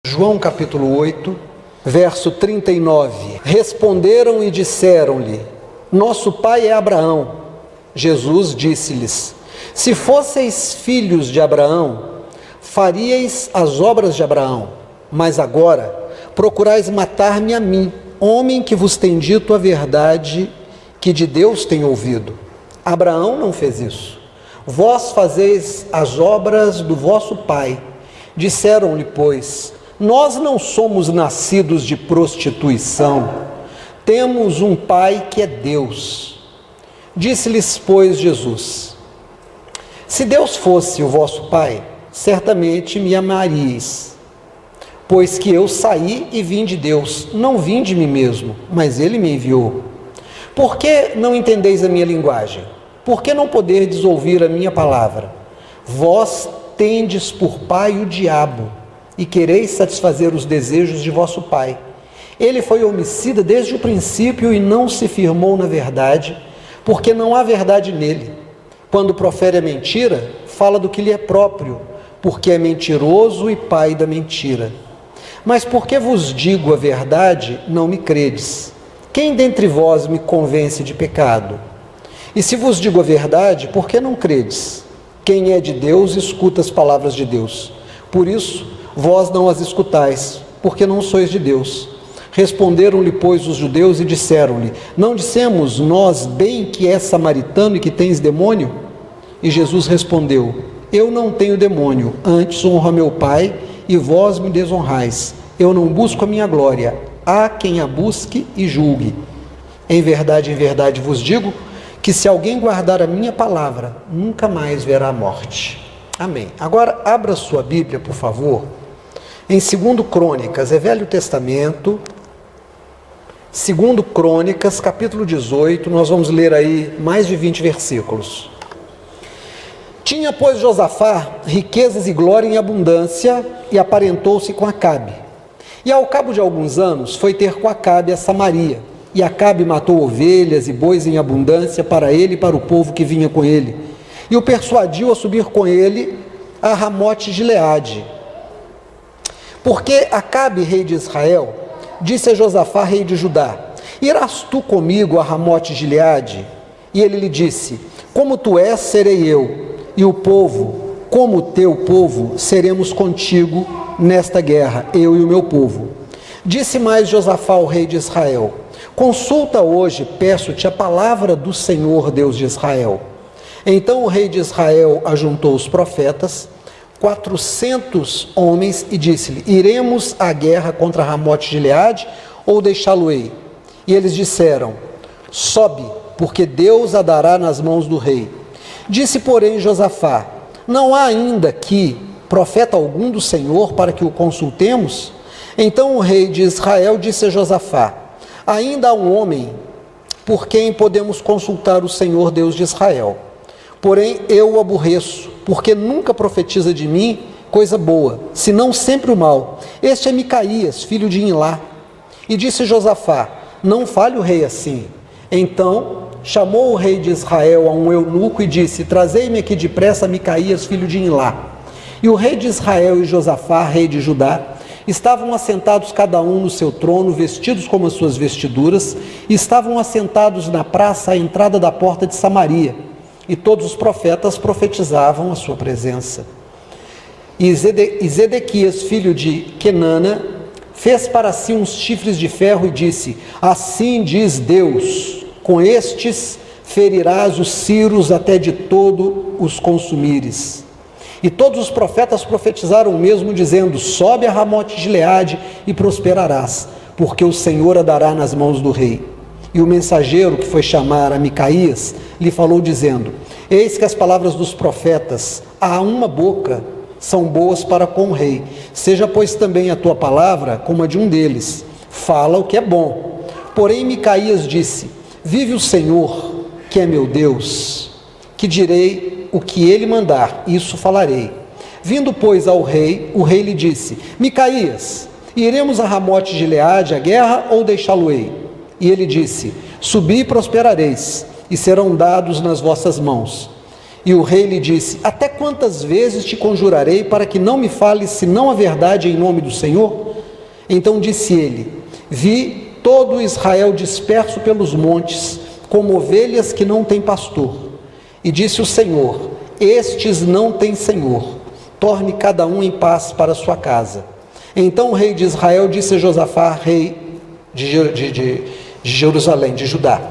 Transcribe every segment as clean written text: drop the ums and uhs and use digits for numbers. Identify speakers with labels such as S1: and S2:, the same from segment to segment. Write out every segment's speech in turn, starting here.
S1: João capítulo 8, verso 39. Responderam e disseram-lhe: nosso pai é Abraão. Jesus disse-lhes: se fosseis filhos de Abraão, faríeis as obras de Abraão. Mas agora procurais matar-me a mim, homem que vos tem dito a verdade que de Deus tem ouvido. Abraão não fez isso. Vós fazeis as obras do vosso pai. Disseram-lhe, pois: nós não somos nascidos de prostituição. Temos um pai que é Deus. Disse-lhes, pois, Jesus: se Deus fosse o vosso pai, certamente me amaríeis, pois que eu saí e vim de Deus, não vim de mim mesmo, mas ele me enviou. Por que não entendeis a minha linguagem? Por que não poderdes ouvir a minha palavra? Vós tendes por pai o diabo, e quereis satisfazer os desejos de vosso pai. Ele foi homicida desde o princípio e não se firmou na verdade, porque não há verdade nele. Quando profere a mentira, fala do que lhe é próprio, porque é mentiroso e pai da mentira. Mas porque vos digo a verdade, não me credes. Quem dentre vós me convence de pecado? E se vos digo a verdade, por que não credes? Quem é de Deus, escuta as palavras de Deus. Por isso, vós não as escutais, porque não sois de Deus. Responderam-lhe, pois, os judeus e disseram-lhe: não dissemos nós bem que és samaritano e que tens demônio? E Jesus respondeu: eu não tenho demônio, antes honro a meu Pai, e vós me desonrais. Eu não busco a minha glória, há quem a busque e julgue. Em verdade vos digo, que se alguém guardar a minha palavra, nunca mais verá a morte. Amém. Agora, abra sua Bíblia, por favor, em 2 Crônicas, é Velho Testamento, 2 Crônicas, capítulo 18, nós vamos ler aí mais de 20 versículos. Tinha, pois, Josafá riquezas e glória em abundância, e aparentou-se com Acabe. E ao cabo de alguns anos, foi ter com Acabe a Samaria. E Acabe matou ovelhas e bois em abundância para ele e para o povo que vinha com ele. E o persuadiu a subir com ele a Ramote-Gileade. Porque Acabe, rei de Israel, disse a Josafá, rei de Judá: irás tu comigo a Ramote-Gileade? E ele lhe disse: como tu és, serei eu, e o povo, como o teu povo, seremos contigo nesta guerra, eu e o meu povo. Disse mais Josafá ao rei de Israel: consulta hoje, peço-te, a palavra do Senhor Deus de Israel. Então o rei de Israel ajuntou os profetas, 400 homens, e disse-lhe: iremos à guerra contra Ramote-Gileade ou deixá-lo-ei? E eles disseram: sobe, porque Deus a dará nas mãos do rei. Disse, porém, Josafá: não há ainda aqui profeta algum do Senhor para que o consultemos? Então o rei de Israel disse a Josafá: ainda há um homem por quem podemos consultar o Senhor Deus de Israel. Porém eu o aborreço, porque nunca profetiza de mim coisa boa, senão sempre o mal. Este é Micaías, filho de Imlá. E disse Josafá: não fale o rei assim. Então chamou o rei de Israel a um eunuco e disse: trazei-me aqui depressa Micaías, filho de Imlá. E o rei de Israel e Josafá, rei de Judá, estavam assentados cada um no seu trono, vestidos como as suas vestiduras, e estavam assentados na praça à entrada da porta de Samaria. E todos os profetas profetizavam a sua presença. E Zedequias, filho de Kenana, fez para si uns chifres de ferro e disse: assim diz Deus, com estes ferirás os ciros até de todo os consumires. E todos os profetas profetizaram o mesmo, dizendo: sobe a Ramote-Gileade e prosperarás, porque o Senhor a dará nas mãos do rei. E o mensageiro que foi chamar a Micaías lhe falou dizendo: eis que as palavras dos profetas a uma boca são boas para com o rei. Seja, pois, também a tua palavra como a de um deles. Fala o que é bom. Porém Micaías disse: vive o Senhor, que é meu Deus, que direi o que ele mandar, isso falarei. Vindo, pois, ao rei, o rei lhe disse: Micaías, iremos a Ramote-Gileade à guerra ou deixá-lo-ei? E ele disse: subi e prosperareis, e serão dados nas vossas mãos. E o rei lhe disse: até quantas vezes te conjurarei para que não me fales senão a verdade em nome do Senhor? Então disse ele: vi todo Israel disperso pelos montes, como ovelhas que não têm pastor. E disse o Senhor: estes não têm senhor, torne cada um em paz para sua casa. Então o rei de Israel disse a Josafá, rei de Jerusalém, de Judá: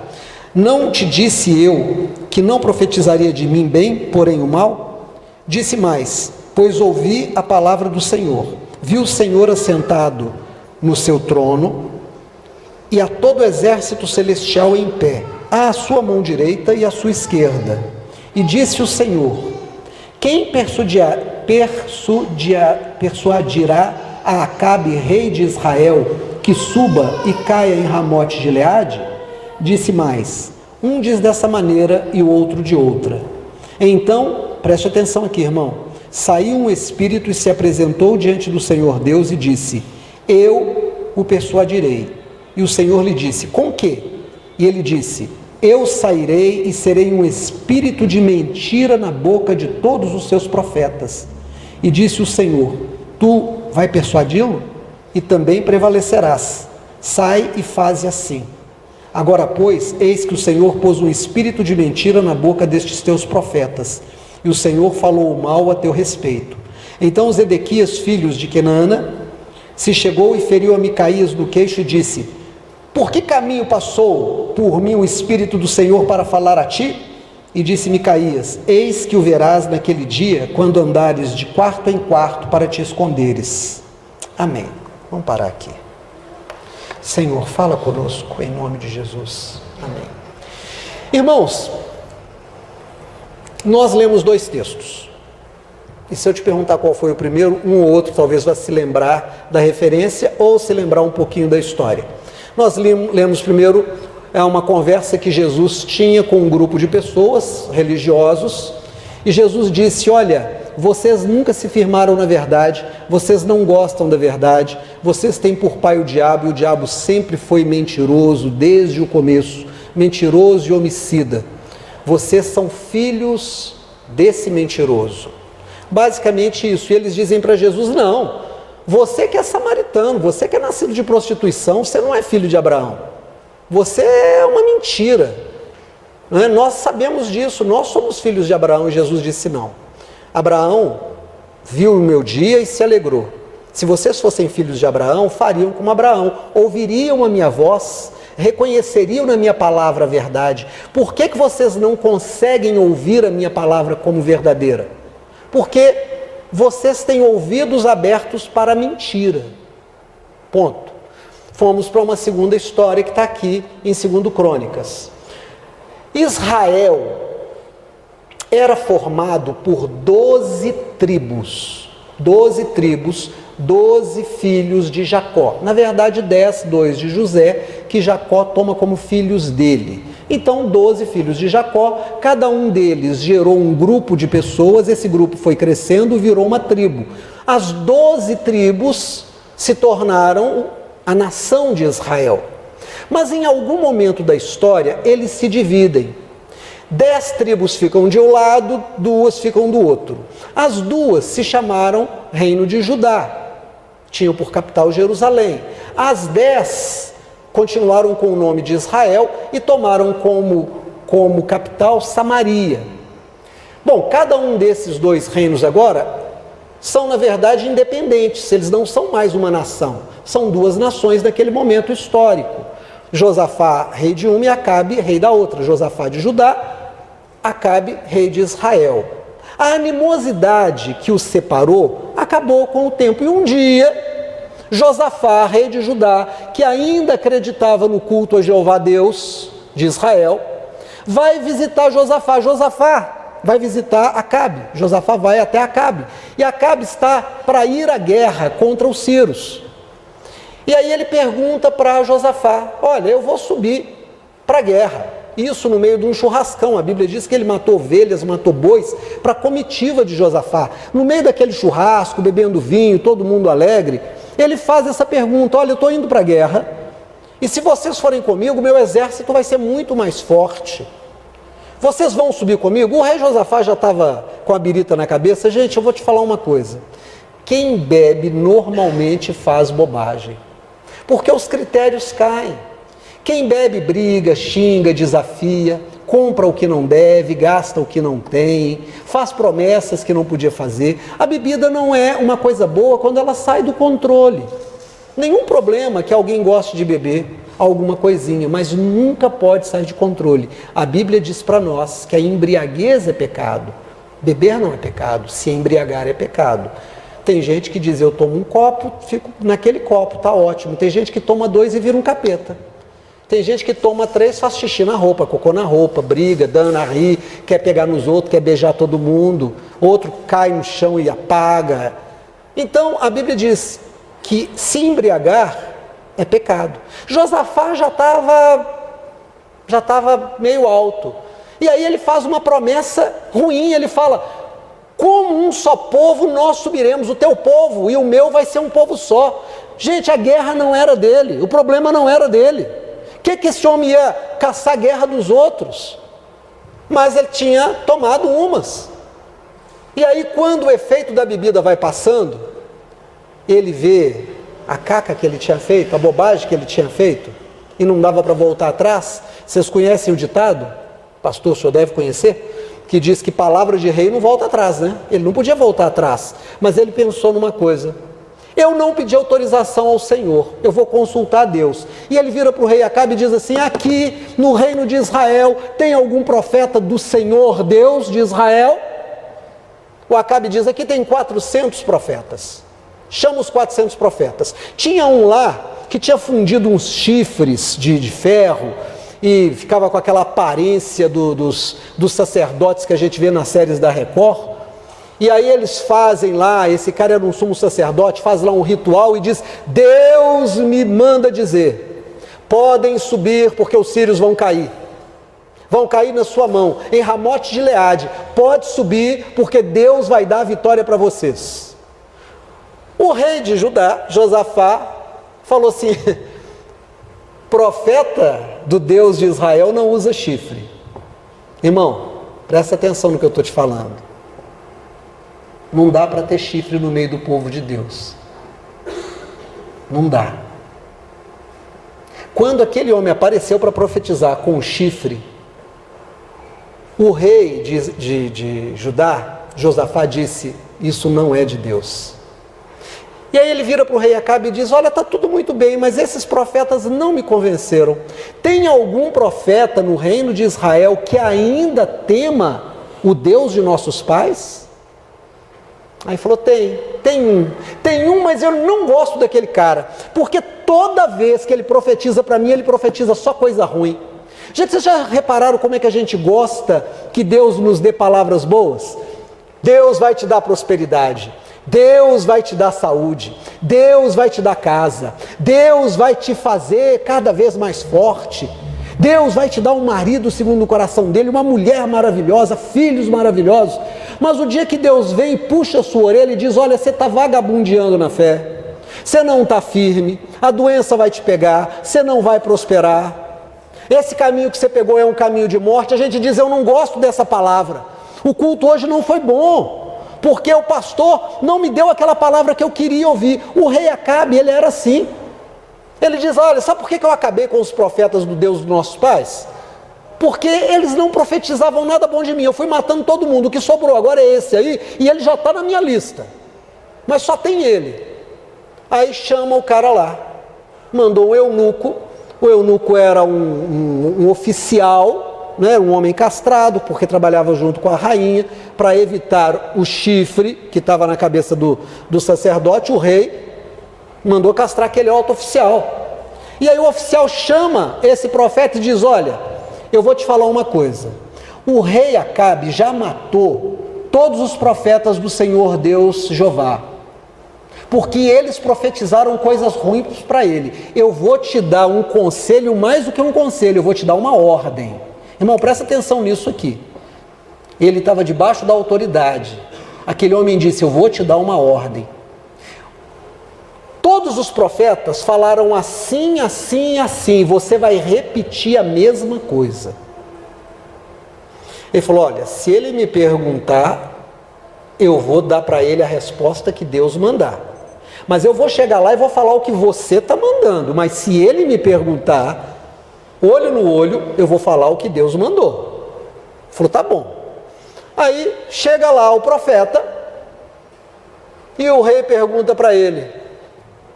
S1: não te disse eu que não profetizaria de mim bem, porém o mal? Disse mais: pois ouvi a palavra do Senhor. Vi o Senhor assentado no seu trono e a todo o exército celestial em pé, à sua mão direita e à sua esquerda. E disse o Senhor: quem persuadirá a Acabe, rei de Israel, que suba e caia em Ramote de Gileade? Disse mais: um diz dessa maneira e o outro de outra. Então, preste atenção aqui, irmão. Saiu um espírito e se apresentou diante do Senhor Deus e disse: eu o persuadirei. E o Senhor lhe disse: com quê? E ele disse: eu sairei e serei um espírito de mentira na boca de todos os seus profetas. E disse o Senhor: tu vai persuadi-lo? E também prevalecerás. Sai e faze assim. Agora, pois, eis que o Senhor pôs um espírito de mentira na boca destes teus profetas, e o Senhor falou o mal a teu respeito. Então Zedequias, filho de Kenaana, se chegou e feriu a Micaías no queixo e disse: por que caminho passou por mim o Espírito do Senhor para falar a ti? E disse Micaías: eis que o verás naquele dia, quando andares de quarto em quarto para te esconderes. Amém. Vamos parar aqui. Senhor, fala conosco em nome de Jesus. Amém. Irmãos, nós lemos dois textos. E se eu te perguntar qual foi o primeiro, um ou outro talvez vá se lembrar da referência ou se lembrar um pouquinho da história. Nós lemos primeiro uma conversa que Jesus tinha com um grupo de pessoas, religiosos, e Jesus disse: olha, vocês nunca se firmaram na verdade, vocês não gostam da verdade, vocês têm por pai o diabo, e o diabo sempre foi mentiroso desde o começo, mentiroso e homicida. Vocês são filhos desse mentiroso. Basicamente isso. E eles dizem para Jesus: não, você que é samaritano, você que é nascido de prostituição, você não é filho de Abraão. Você é uma mentira. Não é? Nós sabemos disso, nós somos filhos de Abraão. E Jesus disse: não. Abraão viu o meu dia e se alegrou. Se vocês fossem filhos de Abraão, fariam como Abraão, ouviriam a minha voz, reconheceriam na minha palavra a verdade. Por que vocês não conseguem ouvir a minha palavra como verdadeira? Porque vocês têm ouvidos abertos para a mentira. Ponto. Fomos para uma segunda história que está aqui em 2 Crônicas. Israel era formado por 12 tribos. 12 tribos, 12 filhos de Jacó. Na verdade, 10, 2 de José, que Jacó toma como filhos dele. Então, 12 filhos de Jacó, cada um deles gerou um grupo de pessoas, esse grupo foi crescendo, virou uma tribo. As 12 tribos se tornaram a nação de Israel. Mas em algum momento da história, eles se dividem. 10 tribos ficam de um lado, 2 ficam do outro. As 2 se chamaram Reino de Judá, tinham por capital Jerusalém. As 10 continuaram com o nome de Israel e tomaram como capital Samaria. Bom, cada um desses 2 reinos agora são, na verdade, independentes, eles não são mais uma nação, são 2 nações naquele momento histórico. Josafá, rei de uma, e Acabe, rei da outra. Josafá de Judá, Acabe, rei de Israel. A animosidade que os separou acabou com o tempo. E um dia, Josafá, rei de Judá, que ainda acreditava no culto a Jeová Deus de Israel, vai visitar Josafá. Josafá vai visitar Acabe. Josafá vai até Acabe. E Acabe está para ir à guerra contra os sírios. E aí ele pergunta para Josafá: olha, eu vou subir para a guerra. Isso no meio de um churrascão. A Bíblia diz que ele matou ovelhas, matou bois para a comitiva de Josafá. No meio daquele churrasco, bebendo vinho, todo mundo alegre, ele faz essa pergunta: olha, eu estou indo para a guerra, e se vocês forem comigo, meu exército vai ser muito mais forte. Vocês vão subir comigo? O rei Josafá já estava com a birita na cabeça. Gente, eu vou te falar uma coisa. Quem bebe normalmente faz bobagem, porque os critérios caem. Quem bebe briga, xinga, desafia, compra o que não deve, gasta o que não tem, faz promessas que não podia fazer. A bebida não é uma coisa boa quando ela sai do controle. Nenhum problema que alguém goste de beber alguma coisinha, mas nunca pode sair de controle. A Bíblia diz para nós que a embriaguez é pecado. Beber não é pecado, se embriagar é pecado. Tem gente que diz, eu tomo um copo, fico naquele copo, tá ótimo. Tem gente que toma 2 e vira um capeta. Tem gente que toma 3, faz xixi na roupa, cocô na roupa, briga, dana, ri, quer pegar nos outros, quer beijar todo mundo. Outro cai no chão e apaga. Então, a Bíblia diz que se embriagar é pecado. Josafá já estava meio alto. E aí ele faz uma promessa ruim, ele fala, como um só povo nós subiremos, o teu povo e o meu vai ser um povo só. Gente, a guerra não era dele, o problema não era dele. Que esse homem ia caçar a guerra dos outros? Mas ele tinha tomado umas. E aí quando o efeito da bebida vai passando, ele vê a caca que ele tinha feito, a bobagem que ele tinha feito, e não dava para voltar atrás. Vocês conhecem o ditado? Pastor, o senhor deve conhecer, que diz que palavra de rei não volta atrás, né? Ele não podia voltar atrás, mas ele pensou numa coisa: eu não pedi autorização ao Senhor, eu vou consultar a Deus. E ele vira para o rei Acabe e diz assim, aqui no reino de Israel, tem algum profeta do Senhor Deus de Israel? O Acabe diz, aqui tem 400 profetas. Chama os 400 profetas. Tinha um lá que tinha fundido uns chifres de ferro e ficava com aquela aparência dos sacerdotes que a gente vê nas séries da Record. E aí eles fazem lá, esse cara era um sumo sacerdote, faz lá um ritual e diz, Deus me manda dizer, podem subir porque os sírios vão cair na sua mão, em Ramote de Gileade, pode subir porque Deus vai dar a vitória para vocês. O rei de Judá, Josafá, falou assim, profeta do Deus de Israel não usa chifre. Irmão, presta atenção no que eu estou te falando. Não dá para ter chifre no meio do povo de Deus. Não dá. Quando aquele homem apareceu para profetizar com o chifre, o rei de Judá, Josafá, disse, isso não é de Deus. E aí ele vira para o rei Acabe e diz, olha, está tudo muito bem, mas esses profetas não me convenceram. Tem algum profeta no reino de Israel que ainda tema o Deus de nossos pais? Aí falou, tem um, mas eu não gosto daquele cara, porque toda vez que ele profetiza para mim, ele profetiza só coisa ruim. Gente, vocês já repararam como é que a gente gosta que Deus nos dê palavras boas? Deus vai te dar prosperidade, Deus vai te dar saúde, Deus vai te dar casa, Deus vai te fazer cada vez mais forte, Deus vai te dar um marido segundo o coração dele, uma mulher maravilhosa, filhos maravilhosos. Mas o dia que Deus vem e puxa a sua orelha e diz, olha, você está vagabundeando na fé, você não está firme, a doença vai te pegar, você não vai prosperar, esse caminho que você pegou é um caminho de morte, a gente diz, eu não gosto dessa palavra, o culto hoje não foi bom, porque o pastor não me deu aquela palavra que eu queria ouvir. O rei Acabe, ele era assim. Ele diz, olha, sabe por que eu acabei com os profetas do Deus dos nossos pais? Porque eles não profetizavam nada bom de mim, eu fui matando todo mundo, o que sobrou agora é esse aí, e ele já está na minha lista, mas só tem ele. Aí chama o cara lá, mandou um eunuco, o eunuco era um oficial, né, um homem castrado, porque trabalhava junto com a rainha, para evitar o chifre que estava na cabeça do sacerdote, o rei mandou castrar aquele alto oficial. E aí o oficial chama esse profeta e diz, olha, eu vou te falar uma coisa, o rei Acabe já matou todos os profetas do Senhor Deus Jeová, porque eles profetizaram coisas ruins para ele. Eu vou te dar um conselho, mais do que um conselho, eu vou te dar uma ordem. Irmão, presta atenção nisso aqui. Ele estava debaixo da autoridade. Aquele homem disse, eu vou te dar uma ordem. Todos os profetas falaram assim, assim, assim, você vai repetir a mesma coisa. Ele falou: olha, se ele me perguntar, eu vou dar para ele a resposta que Deus mandar. Mas eu vou chegar lá e vou falar o que você está mandando. Mas se ele me perguntar, olho no olho, eu vou falar o que Deus mandou. Ele falou: tá bom. Aí chega lá o profeta e o rei pergunta para ele: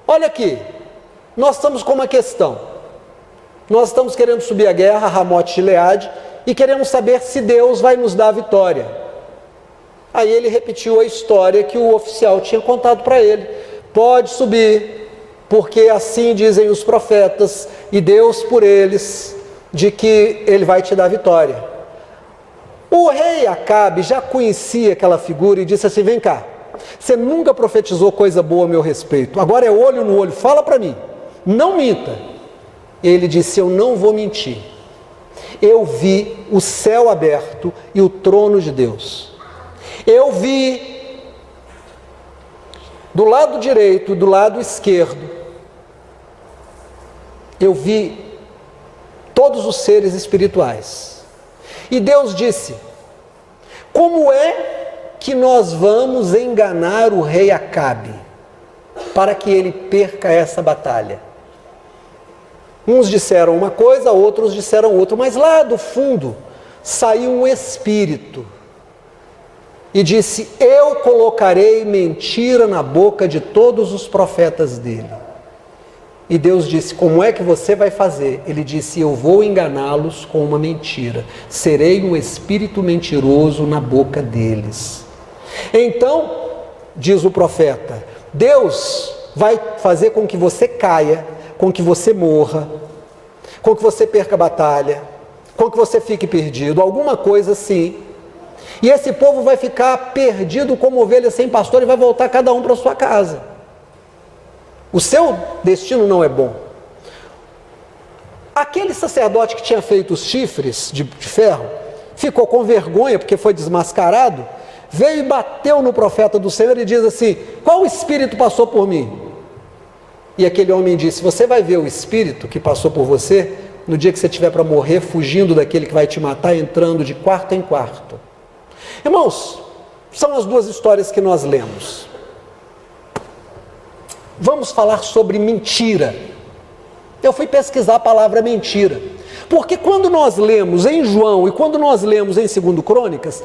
S1: olha aqui, nós estamos com uma questão. Nós estamos querendo subir a guerra, Ramote Gileade, e queremos saber se Deus vai nos dar a vitória. Aí ele repetiu a história que o oficial tinha contado para ele: pode subir, porque assim dizem os profetas, e Deus por eles, de que ele vai te dar a vitória. O rei Acabe já conhecia aquela figura e disse assim: vem cá, você nunca profetizou coisa boa a meu respeito, agora é olho no olho, fala para mim, não minta. Ele disse: eu não vou mentir, eu vi o céu aberto e o trono de Deus, eu vi do lado direito e do lado esquerdo, eu vi todos os seres espirituais. E Deus disse: como é que nós vamos enganar o rei Acabe para que ele perca essa batalha? Uns disseram uma coisa, outros disseram outra, mas lá do fundo saiu um espírito e disse: eu colocarei mentira na boca de todos os profetas dele. E Deus disse: como é que você vai fazer? Ele disse: eu vou enganá-los com uma mentira, serei um espírito mentiroso na boca deles. Então, diz o profeta, Deus vai fazer com que você caia, com que você morra, com que você perca a batalha, com que você fique perdido, alguma coisa assim. E esse povo vai ficar perdido como ovelha sem pastor e vai voltar cada um para sua casa. O seu destino não é bom. Aquele sacerdote que tinha feito os chifres de ferro, ficou com vergonha porque foi desmascarado, veio e bateu no profeta do Senhor e diz assim: qual espírito passou por mim? E aquele homem disse: você vai ver o espírito que passou por você no dia que você estiver para morrer, fugindo daquele que vai te matar, entrando de quarto em quarto. Irmãos, são as duas histórias que nós lemos. Vamos falar sobre mentira. Eu fui pesquisar a palavra mentira, porque quando nós lemos em João e quando nós lemos em 2 Crônicas,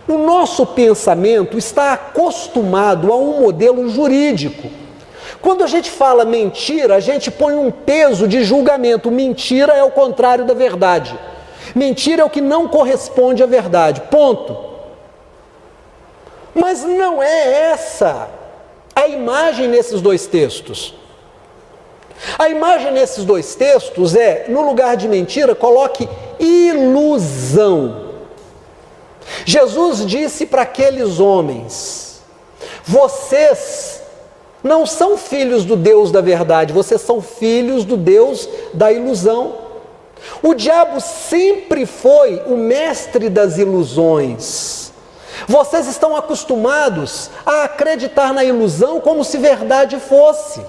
S1: o nosso pensamento está acostumado a um modelo jurídico. Quando a gente fala mentira, a gente põe um peso de julgamento. Mentira é o contrário da verdade. Mentira é o que não corresponde à verdade, ponto. Mas não é essa a imagem nesses dois textos. A imagem nesses dois textos é, no lugar de mentira, coloque ilusão. Jesus disse para aqueles homens: vocês não são filhos do Deus da verdade, vocês são filhos do Deus da ilusão. O diabo sempre foi o mestre das ilusões. Vocês estão acostumados a acreditar na ilusão como se verdade fosse.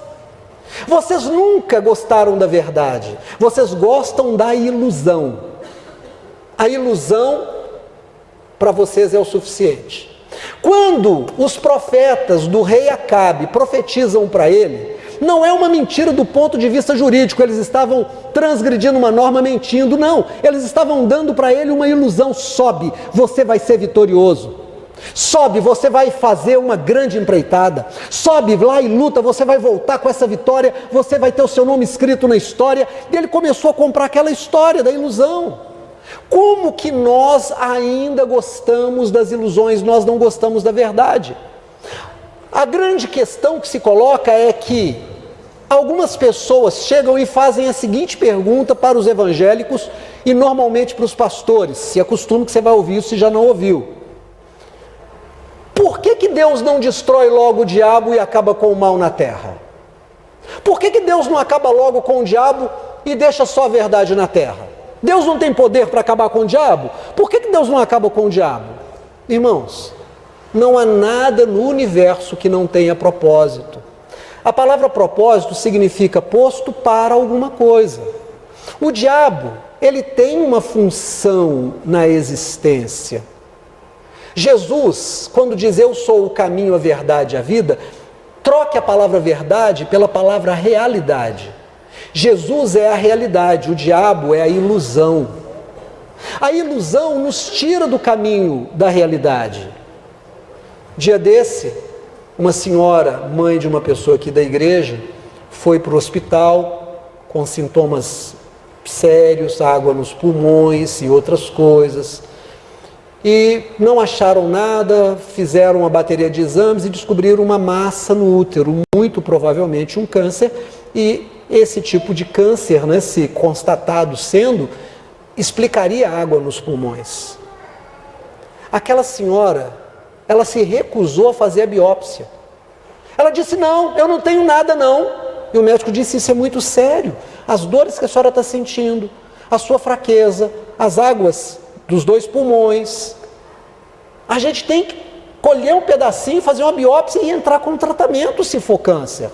S1: Vocês nunca gostaram da verdade, vocês gostam da ilusão. A ilusão para vocês é o suficiente. Quando os profetas do rei Acabe profetizam para ele, não é uma mentira do ponto de vista jurídico, eles estavam transgredindo uma norma mentindo, não, eles estavam dando para ele uma ilusão: sobe, você vai ser vitorioso, sobe, você vai fazer uma grande empreitada, sobe lá e luta, você vai voltar com essa vitória, você vai ter o seu nome escrito na história. E ele começou a comprar aquela história da ilusão. Como que nós ainda gostamos das ilusões, nós não gostamos da verdade? A grande questão que se coloca é que algumas pessoas chegam e fazem a seguinte pergunta para os evangélicos e normalmente para os pastores, se é costume que você vai ouvir isso se já não ouviu: por que Deus não destrói logo o diabo e acaba com o mal na terra? Por que Deus não acaba logo com o diabo e deixa só a verdade na terra? Deus não tem poder para acabar com o diabo? Por que Deus não acaba com o diabo? Irmãos, não há nada no universo que não tenha propósito. A palavra propósito significa posto para alguma coisa. O diabo ele tem uma função na existência. Jesus, quando diz eu sou o caminho, a verdade e a vida, troque a palavra verdade pela palavra realidade. Jesus é a realidade, o diabo é a ilusão. A ilusão nos tira do caminho da realidade. Dia desse, uma senhora, mãe de uma pessoa aqui da igreja, foi para o hospital com sintomas sérios, água nos pulmões e outras coisas. E não acharam nada, fizeram uma bateria de exames e descobriram uma massa no útero, muito provavelmente um câncer. E esse tipo de câncer, né, se constatado sendo, explicaria água nos pulmões. Aquela senhora, ela se recusou a fazer a biópsia. Ela disse, não, eu não tenho nada não. E o médico disse, isso é muito sério. As dores que a senhora está sentindo, a sua fraqueza, as águas dos 2 pulmões. A gente tem que colher um pedacinho, fazer uma biópsia e entrar com um tratamento se for câncer.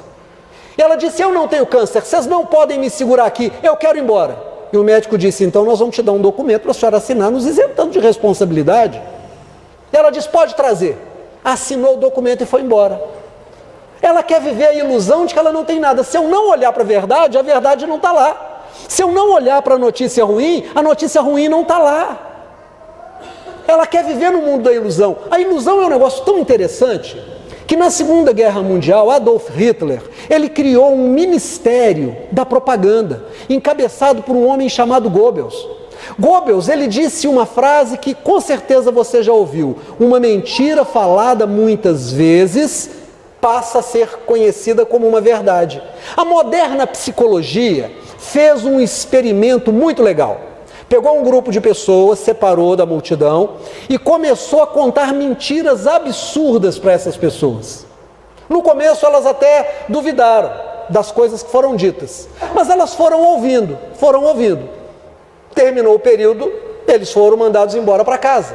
S1: E ela disse, eu não tenho câncer, vocês não podem me segurar aqui, eu quero ir embora. E o médico disse, então nós vamos te dar um documento para a senhora assinar, nos isentando de responsabilidade. E ela disse, pode trazer. Assinou o documento e foi embora. Ela quer viver a ilusão de que ela não tem nada. Se eu não olhar para a verdade não está lá. Se eu não olhar para a notícia ruim não está lá. Ela quer viver no mundo da ilusão. A ilusão é um negócio tão interessante que na Segunda Guerra Mundial, Adolf Hitler, ele criou um ministério da propaganda, encabeçado por um homem chamado Goebbels. Goebbels, ele disse uma frase que com certeza você já ouviu: uma mentira falada muitas vezes passa a ser conhecida como uma verdade. A moderna psicologia fez um experimento muito legal. Pegou um grupo de pessoas, separou da multidão e começou a contar mentiras absurdas para essas pessoas. No começo elas até duvidaram das coisas que foram ditas, mas elas foram ouvindo. Terminou o período, eles foram mandados embora para casa.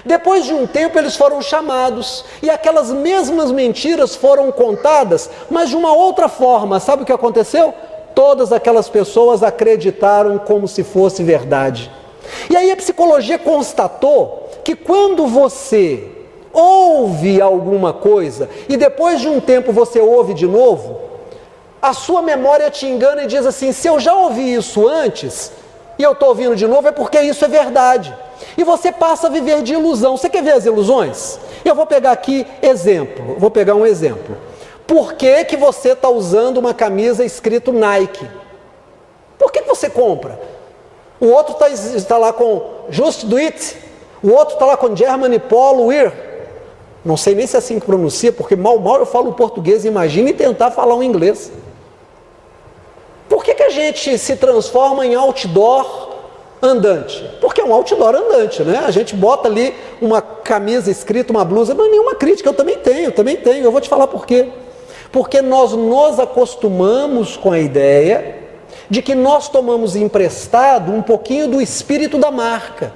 S1: Depois de um tempo eles foram chamados e aquelas mesmas mentiras foram contadas, mas de uma outra forma. Sabe o que aconteceu? Todas aquelas pessoas acreditaram como se fosse verdade. E aí a psicologia constatou que quando você ouve alguma coisa e depois de um tempo você ouve de novo, a sua memória te engana e diz assim, se eu já ouvi isso antes e eu estou ouvindo de novo é porque isso é verdade. E você passa a viver de ilusão. Você quer ver as ilusões? Eu vou pegar aqui um exemplo. Por que que você está usando uma camisa escrito Nike? Por que você compra? O outro está lá com Just Do It, o outro está lá com Germany Polo Wear. Não sei nem se é assim que pronuncia, porque mal eu falo português, imagine tentar falar um inglês. Por que que a gente se transforma em outdoor andante? Porque é um outdoor andante, né? A gente bota ali uma camisa escrita, uma blusa, não é nenhuma crítica, eu também tenho, eu vou te falar por quê. Porque nós nos acostumamos com a ideia de que nós tomamos emprestado um pouquinho do espírito da marca.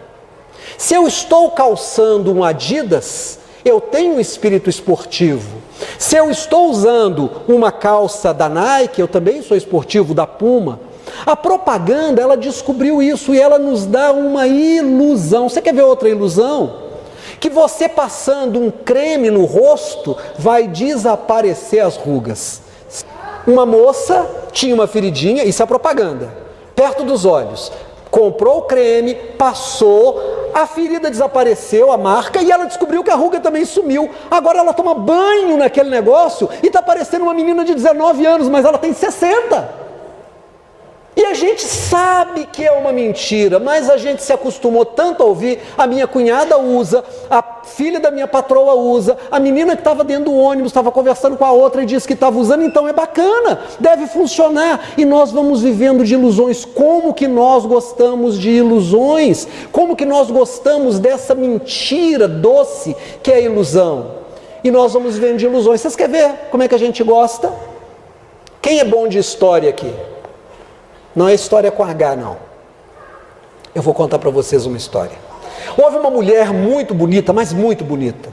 S1: Se eu estou calçando um Adidas, eu tenho um espírito esportivo. Se eu estou usando uma calça da Nike, eu também sou esportivo, da Puma. A propaganda, ela descobriu isso e ela nos dá uma ilusão. Você quer ver outra ilusão? Que você passando um creme no rosto vai desaparecer as rugas. Uma moça tinha uma feridinha, isso é propaganda, perto dos olhos. Comprou o creme, passou, a ferida desapareceu, a marca, e ela descobriu que a ruga também sumiu. Agora ela toma banho naquele negócio e está parecendo uma menina de 19 anos, mas ela tem 60. E a gente sabe que é uma mentira, mas a gente se acostumou tanto a ouvir. A minha cunhada usa, a filha da minha patroa usa, a menina que estava dentro do ônibus estava conversando com a outra e disse que estava usando, então é bacana, deve funcionar. E nós vamos vivendo de ilusões. Como que nós gostamos de ilusões? Como que nós gostamos dessa mentira doce que é a ilusão? E nós vamos vivendo de ilusões. Vocês querem ver como é que a gente gosta? Quem é bom de história aqui? Não é história com H, não. Eu vou contar para vocês uma história. Houve uma mulher muito bonita, mas muito bonita.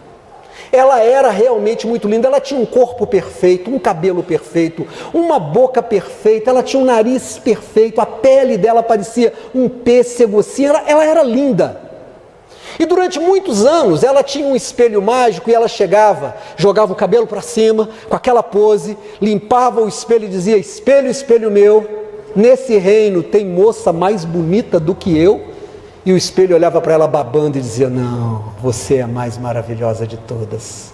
S1: Ela era realmente muito linda, ela tinha um corpo perfeito, um cabelo perfeito, uma boca perfeita, ela tinha um nariz perfeito, a pele dela parecia um pêssego assim, ela era linda. E durante muitos anos ela tinha um espelho mágico e ela chegava, jogava o cabelo para cima, com aquela pose, limpava o espelho e dizia: espelho, espelho meu, nesse reino tem moça mais bonita do que eu? E o espelho olhava para ela babando e dizia: não, você é a mais maravilhosa de todas.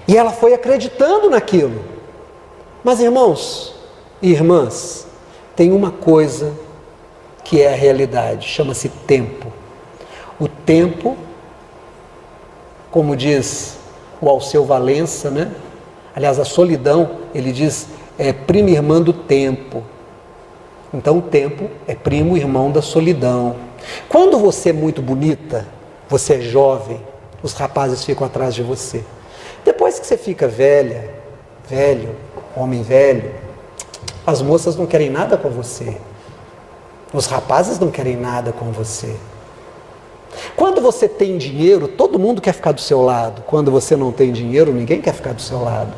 S1: E ela foi acreditando naquilo. Mas irmãos e irmãs, tem uma coisa que é a realidade, chama-se tempo. O tempo, como diz o Alceu Valença, né? Aliás, a solidão, ele diz, é prima irmã do tempo. Então o tempo é primo irmão da solidão. Quando você é muito bonita, você é jovem, os rapazes ficam atrás de você. Depois que você fica velha, velho, homem velho, as moças não querem nada com você. Os rapazes não querem nada com você. Quando você tem dinheiro, todo mundo quer ficar do seu lado. Quando você não tem dinheiro, ninguém quer ficar do seu lado.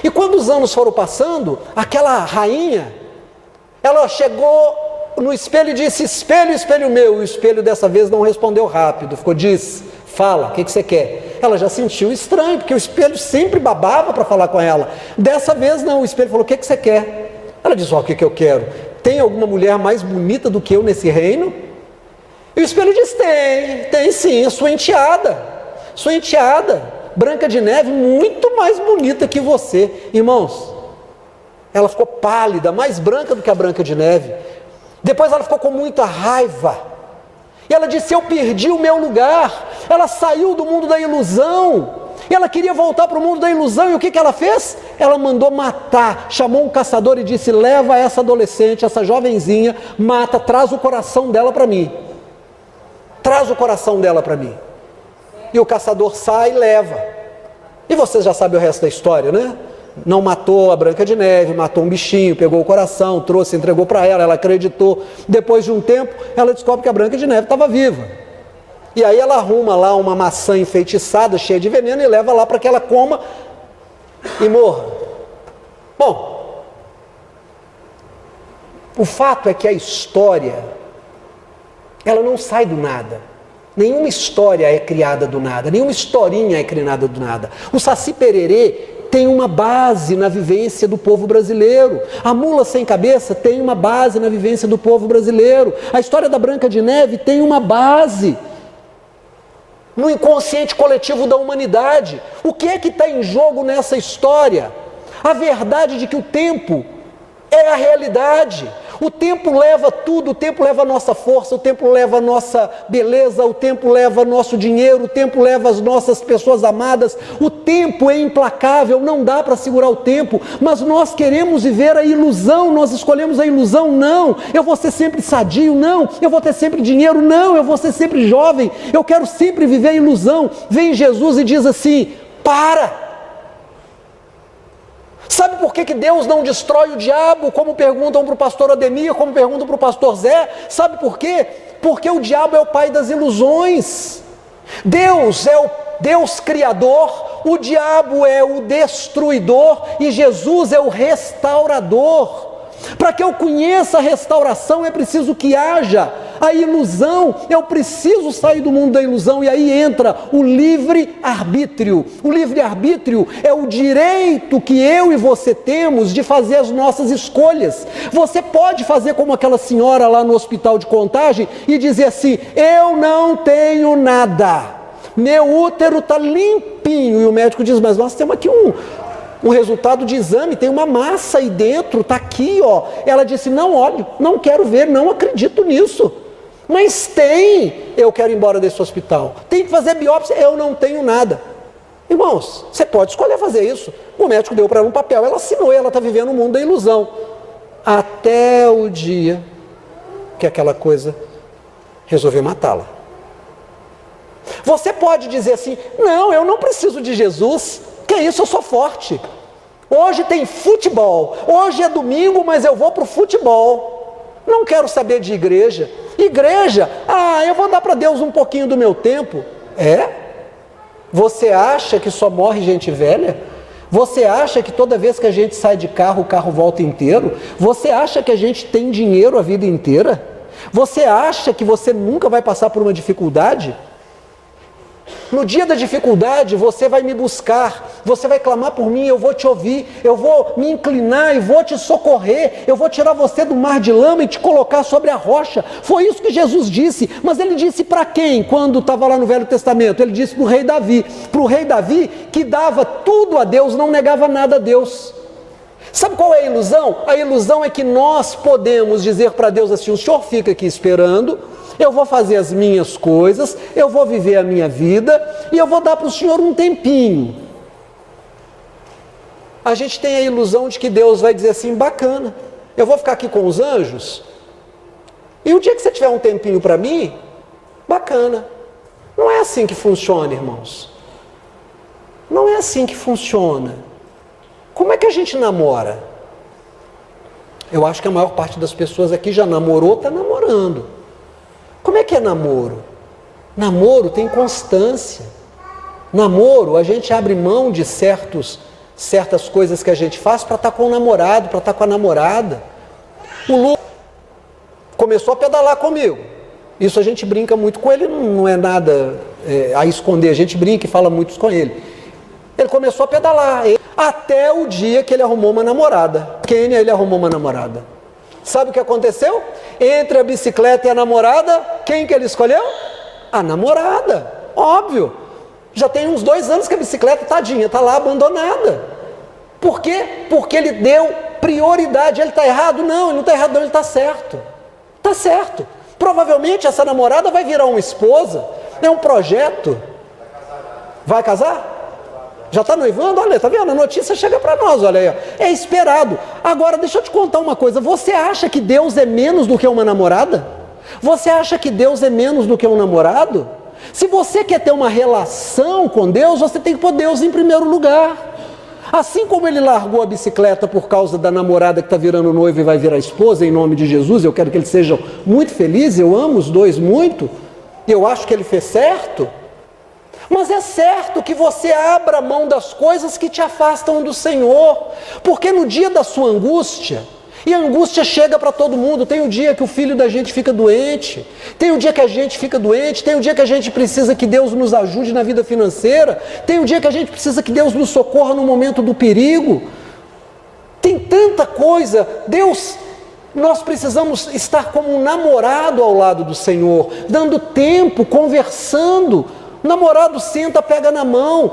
S1: E quando os anos foram passando, aquela rainha, ela chegou no espelho e disse: espelho, espelho meu. E o espelho dessa vez não respondeu rápido, ficou: diz, fala, o que você quer? Ela já sentiu estranho, porque o espelho sempre babava para falar com ela. Dessa vez não, o espelho falou: o que você quer? Ela disse: ó, o que eu quero? Tem alguma mulher mais bonita do que eu nesse reino? E o espelho diz: tem sim, sua enteada, Branca de Neve, muito mais bonita que você. Irmãos, ela ficou pálida, mais branca do que a Branca de Neve. Depois ela ficou com muita raiva. E ela disse: eu perdi o meu lugar. Ela saiu do mundo da ilusão. E ela queria voltar para o mundo da ilusão. E o que ela fez? Ela mandou matar. Chamou um caçador e disse: leva essa adolescente, essa jovenzinha, mata, traz o coração dela para mim. Traz o coração dela para mim. E o caçador sai e leva. E vocês já sabem o resto da história, né? Não matou a Branca de Neve, matou um bichinho, pegou o coração, trouxe, entregou para ela, ela acreditou. Depois de um tempo, ela descobre que a Branca de Neve estava viva. E aí ela arruma lá uma maçã enfeitiçada, cheia de veneno, e leva lá para que ela coma e morra. Bom, o fato é que a história, ela não sai do nada. Nenhuma história é criada do nada, nenhuma historinha é criada do nada. O Saci Pererê tem uma base na vivência do povo brasileiro. A mula sem cabeça tem uma base na vivência do povo brasileiro. A história da Branca de Neve tem uma base no inconsciente coletivo da humanidade. O que é que está em jogo nessa história? A verdade de que o tempo é a realidade. O tempo leva tudo, o tempo leva a nossa força, o tempo leva a nossa beleza, o tempo leva nosso dinheiro, o tempo leva as nossas pessoas amadas. O tempo é implacável, não dá para segurar o tempo, mas nós queremos viver a ilusão, nós escolhemos a ilusão. Não, eu vou ser sempre sadio, não, eu vou ter sempre dinheiro, não, eu vou ser sempre jovem, eu quero sempre viver a ilusão. Vem Jesus e diz assim: para! Sabe por que Deus não destrói o diabo, como perguntam para o pastor Ademir, como perguntam para o pastor Zé? Sabe por quê? Porque o diabo é o pai das ilusões. Deus é o Deus criador, o diabo é o destruidor e Jesus é o restaurador. Para que eu conheça a restauração é preciso que haja a ilusão, eu preciso sair do mundo da ilusão, e aí entra o livre-arbítrio. O livre-arbítrio é o direito que eu e você temos de fazer as nossas escolhas. Você pode fazer como aquela senhora lá no hospital de Contagem e dizer assim: eu não tenho nada, meu útero está limpinho, e o médico diz: mas nós temos aqui um resultado de exame, tem uma massa aí dentro, está aqui, ó. Ela disse: não olho, não quero ver, não acredito nisso. Mas tem, eu quero ir embora desse hospital. Tem que fazer biópsia, eu não tenho nada. Irmãos, você pode escolher fazer isso. O médico deu para ela um papel, ela assinou, ela está vivendo o mundo da ilusão. Até o dia que aquela coisa resolveu matá-la. Você pode dizer assim: não, eu não preciso de Jesus. Que isso, eu sou forte. Hoje tem futebol, hoje é domingo, mas eu vou para o futebol. Não quero saber de igreja. Igreja, eu vou dar para Deus um pouquinho do meu tempo. Você acha que só morre gente velha? Você acha que toda vez que a gente sai de carro, o carro volta inteiro? Você acha que a gente tem dinheiro a vida inteira? Você acha que você nunca vai passar por uma dificuldade? No dia da dificuldade, você vai me buscar, você vai clamar por mim, eu vou te ouvir, eu vou me inclinar e vou te socorrer, eu vou tirar você do mar de lama e te colocar sobre a rocha. Foi isso que Jesus disse, mas ele disse para quem quando estava lá no Velho Testamento? Ele disse para o rei Davi, que dava tudo a Deus, não negava nada a Deus. Sabe qual é a ilusão? A ilusão é que nós podemos dizer para Deus assim: o Senhor fica aqui esperando, eu vou fazer as minhas coisas, eu vou viver a minha vida e eu vou dar para o Senhor um tempinho. A gente tem a ilusão de que Deus vai dizer assim: bacana, eu vou ficar aqui com os anjos e o dia que você tiver um tempinho para mim, bacana. Não é assim que funciona, irmãos. Não é assim que funciona. Como é que a gente namora? Eu acho que a maior parte das pessoas aqui já namorou, está namorando. Como é que é namoro? Namoro tem constância. Namoro, a gente abre mão de certas coisas que a gente faz para estar com o namorado, para estar com a namorada. O Lu começou a pedalar comigo. Isso a gente brinca muito com ele, não é nada a esconder, a gente brinca e fala muito com ele. Ele começou a pedalar, até o dia que ele arrumou uma namorada. Quênia, ele arrumou uma namorada. Sabe o que aconteceu? Entre a bicicleta e a namorada, quem que ele escolheu? A namorada, óbvio. Já tem uns 2 anos que a bicicleta, tadinha, está lá abandonada. Por quê? Porque ele deu prioridade. Ele está errado? Não, ele não está errado não, ele está certo. Está certo. Provavelmente essa namorada vai virar uma esposa. É um projeto. Vai casar? Já está noivando? Olha, tá vendo? A notícia chega para nós, olha aí. É esperado. Agora, deixa eu te contar uma coisa. Você acha que Deus é menos do que uma namorada? Você acha que Deus é menos do que um namorado? Se você quer ter uma relação com Deus, você tem que pôr Deus em primeiro lugar. Assim como ele largou a bicicleta por causa da namorada que está virando noiva e vai virar esposa, em nome de Jesus, eu quero que eles sejam muito felizes, eu amo os dois muito, eu acho que ele fez certo. Mas é certo que você abra mão das coisas que te afastam do Senhor, porque no dia da sua angústia, e a angústia chega para todo mundo, tem o dia que o filho da gente fica doente, tem o dia que a gente fica doente, tem o dia que a gente precisa que Deus nos ajude na vida financeira, tem o dia que a gente precisa que Deus nos socorra no momento do perigo, tem tanta coisa. Nós precisamos estar como um namorado ao lado do Senhor, dando tempo, conversando. Namorado senta, pega na mão,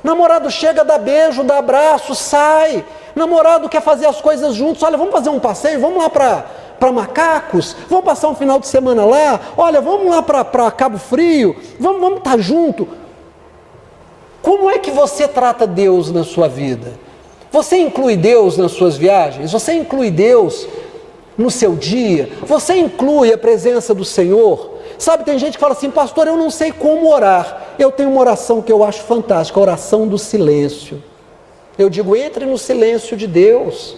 S1: namorado chega, dá beijo, dá abraço, sai, namorado quer fazer as coisas juntos. Olha, vamos fazer um passeio, vamos lá para Macacos, vamos passar um final de semana lá, olha, vamos lá para Cabo Frio, vamos estar junto. Como é que você trata Deus na sua vida? Você inclui Deus nas suas viagens? Você inclui Deus no seu dia? Você inclui a presença do Senhor? Sabe, tem gente que fala assim: pastor, eu não sei como orar. Eu tenho uma oração que eu acho fantástica, a oração do silêncio. Eu digo: entre no silêncio de Deus.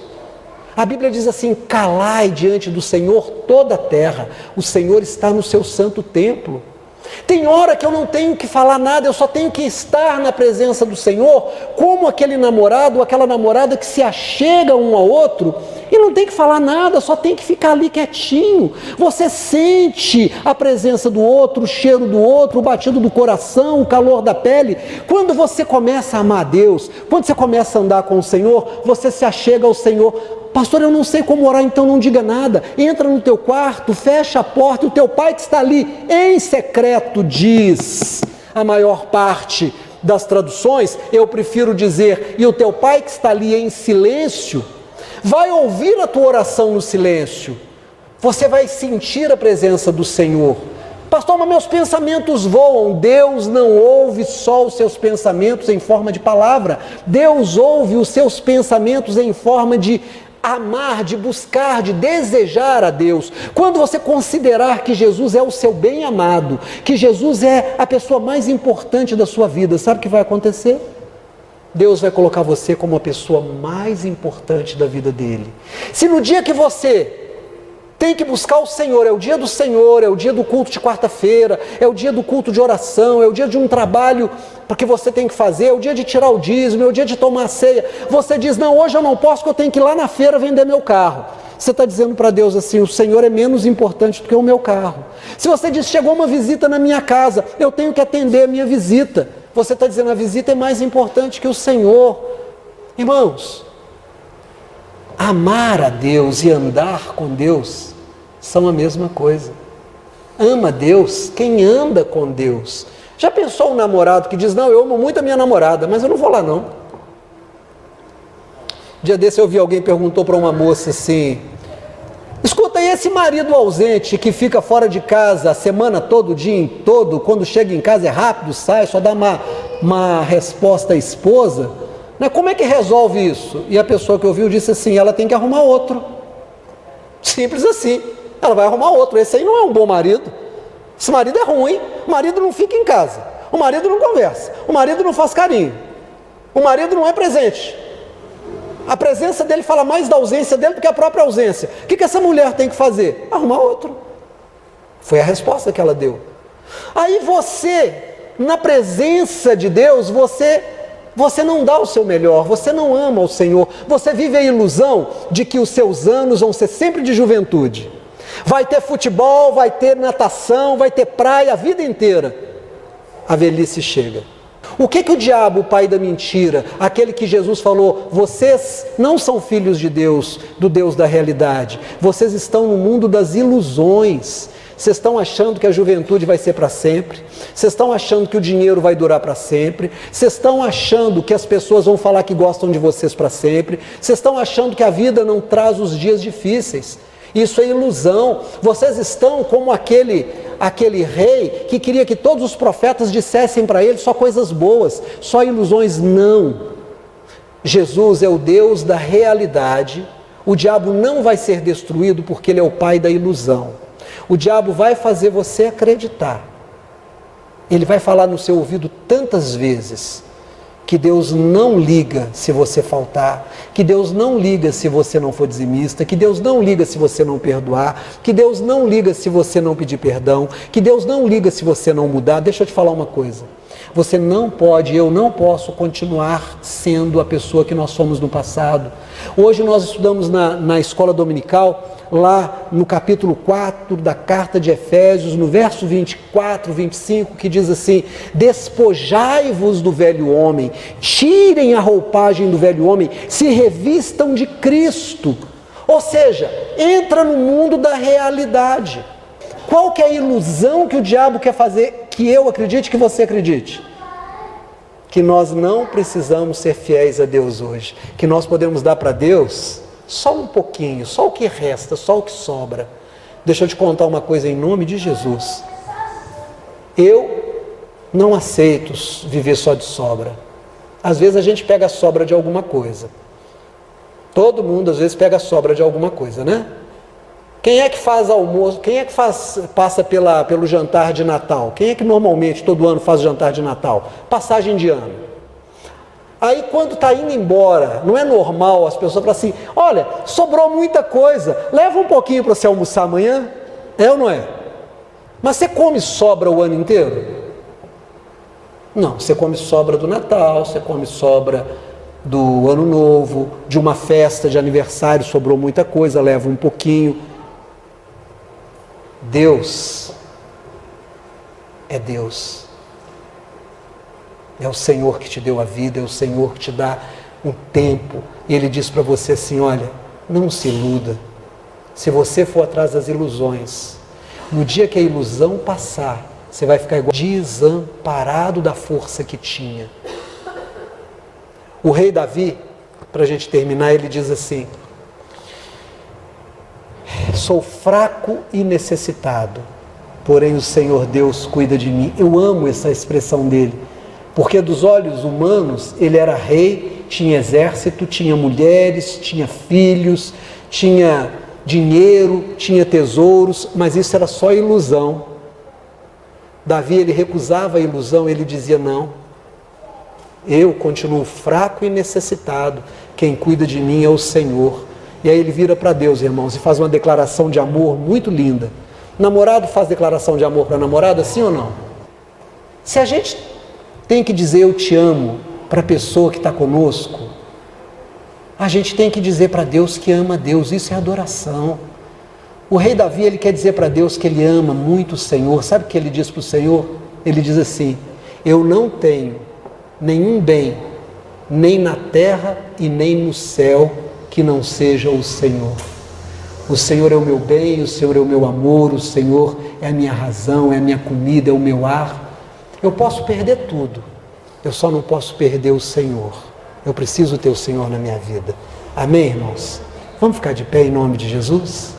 S1: A Bíblia diz assim: calai diante do Senhor toda a terra, o Senhor está no seu santo templo. Tem hora que eu não tenho que falar nada, eu só tenho que estar na presença do Senhor, como aquele namorado ou aquela namorada que se achega um ao outro e não tem que falar nada, só tem que ficar ali quietinho. Você sente a presença do outro, o cheiro do outro, o batido do coração, o calor da pele. Quando você começa a amar a Deus, quando você começa a andar com o Senhor, você se achega ao Senhor. Pastor, eu não sei como orar, então não diga nada. Entra no teu quarto, fecha a porta, e o teu pai que está ali em secreto diz. A maior parte das traduções, eu prefiro dizer, e o teu pai que está ali em silêncio, vai ouvir a tua oração no silêncio. Você vai sentir a presença do Senhor. Pastor, mas meus pensamentos voam. Deus não ouve só os seus pensamentos em forma de palavra. Deus ouve os seus pensamentos em forma de amar, de buscar, de desejar a Deus. Quando você considerar que Jesus é o seu bem-amado, que Jesus é a pessoa mais importante da sua vida, sabe o que vai acontecer? Deus vai colocar você como a pessoa mais importante da vida dele. Se no dia que você tem que buscar o Senhor. É o dia do Senhor, é o dia do culto de quarta-feira, é o dia do culto de oração, é o dia de um trabalho porque você tem que fazer, é o dia de tirar o dízimo, é o dia de tomar a ceia. Você diz, não, hoje eu não posso porque eu tenho que ir lá na feira vender meu carro. Você está dizendo para Deus assim, o Senhor é menos importante do que o meu carro. Se você diz, chegou uma visita na minha casa, eu tenho que atender a minha visita. Você está dizendo, a visita é mais importante que o Senhor. Irmãos, amar a Deus e andar com Deus são a mesma coisa. Ama Deus quem anda com Deus. Já pensou um namorado que diz, não, eu amo muito a minha namorada, mas eu não vou lá não. Dia desse eu vi alguém perguntou para uma moça assim, escuta, e esse marido ausente que fica fora de casa a semana todo, o dia todo, quando chega em casa é rápido, sai, só dá uma resposta à esposa, né? Como é que resolve isso? E a pessoa que ouviu disse assim, ela tem que arrumar outro. Simples assim, ela vai arrumar outro, esse aí não é um bom marido. Esse marido é ruim, o marido não fica em casa, o marido não conversa, o marido não faz carinho, o marido não é presente. A presença dele fala mais da ausência dele do que a própria ausência. O que essa mulher tem que fazer? Arrumar outro. Foi a resposta que ela deu. Aí você, na presença de Deus, você não dá o seu melhor, você não ama o Senhor, você vive a ilusão de que os seus anos vão ser sempre de juventude. Vai ter futebol, vai ter natação, vai ter praia a vida inteira. A velhice chega. O que o diabo, o pai da mentira, aquele que Jesus falou, vocês não são filhos de Deus, do Deus da realidade, vocês estão no mundo das ilusões, vocês estão achando que a juventude vai ser para sempre, vocês estão achando que o dinheiro vai durar para sempre, vocês estão achando que as pessoas vão falar que gostam de vocês para sempre, vocês estão achando que a vida não traz os dias difíceis. Isso é ilusão. Vocês estão como aquele rei que queria que todos os profetas dissessem para ele só coisas boas, só ilusões. Não. Jesus é o Deus da realidade. O diabo não vai ser destruído porque ele é o pai da ilusão. O diabo vai fazer você acreditar. Ele vai falar no seu ouvido tantas vezes que Deus não liga se você faltar, que Deus não liga se você não for dizimista, que Deus não liga se você não perdoar, que Deus não liga se você não pedir perdão, que Deus não liga se você não mudar. Deixa eu te falar uma coisa, você não pode, eu não posso continuar sendo a pessoa que nós somos no passado. Hoje nós estudamos na escola dominical, lá no capítulo 4 da carta de Efésios, no verso 24, 25, que diz assim, despojai-vos do velho homem, tirem a roupagem do velho homem, se revistam de Cristo. Ou seja, entra no mundo da realidade. Qual que é a ilusão que o diabo quer fazer que eu acredite, que você acredite? Que nós não precisamos ser fiéis a Deus hoje, que nós podemos dar para Deus só um pouquinho, só o que resta, só o que sobra. Deixa eu te contar uma coisa em nome de Jesus. Eu não aceito viver só de sobra. Às vezes a gente pega a sobra de alguma coisa. Todo mundo às vezes pega a sobra de alguma coisa, né? Quem é que faz almoço? Quem é que passa pelo jantar de Natal? Quem é que normalmente todo ano faz jantar de Natal? Passagem de ano. Aí quando está indo embora, não é normal as pessoas falam assim, olha, sobrou muita coisa, leva um pouquinho para você almoçar amanhã? É ou não é? Mas você come sobra o ano inteiro? Não, você come sobra do Natal, você come sobra do Ano Novo, de uma festa de aniversário, sobrou muita coisa, leva um pouquinho. Deus é Deus. É o Senhor que te deu a vida, é o Senhor que te dá um tempo. E Ele diz para você assim, olha, não se iluda. Se você for atrás das ilusões, no dia que a ilusão passar, você vai ficar igual desamparado da força que tinha. O rei Davi, para a gente terminar, ele diz assim, sou fraco e necessitado, porém o Senhor Deus cuida de mim. Eu amo essa expressão dele. Porque dos olhos humanos, ele era rei, tinha exército, tinha mulheres, tinha filhos, tinha dinheiro, tinha tesouros, mas isso era só ilusão. Davi, ele recusava a ilusão, ele dizia, não, eu continuo fraco e necessitado, quem cuida de mim é o Senhor. E aí ele vira para Deus, irmãos, e faz uma declaração de amor muito linda. Namorado faz declaração de amor para namorada, sim ou não? Se a gente tem que dizer eu te amo para a pessoa que está conosco, a gente tem que dizer para Deus que ama Deus, isso é adoração. O rei Davi, ele quer dizer para Deus que ele ama muito o Senhor. Sabe o que ele diz para o Senhor? Ele diz assim: eu não tenho nenhum bem, nem na terra e nem no céu, que não seja o Senhor. O Senhor é o meu bem, o Senhor é o meu amor, o Senhor é a minha razão, é a minha comida, é o meu ar. Eu posso perder tudo, eu só não posso perder o Senhor. Eu preciso ter o Senhor na minha vida. Amém, irmãos? Vamos ficar de pé em nome de Jesus?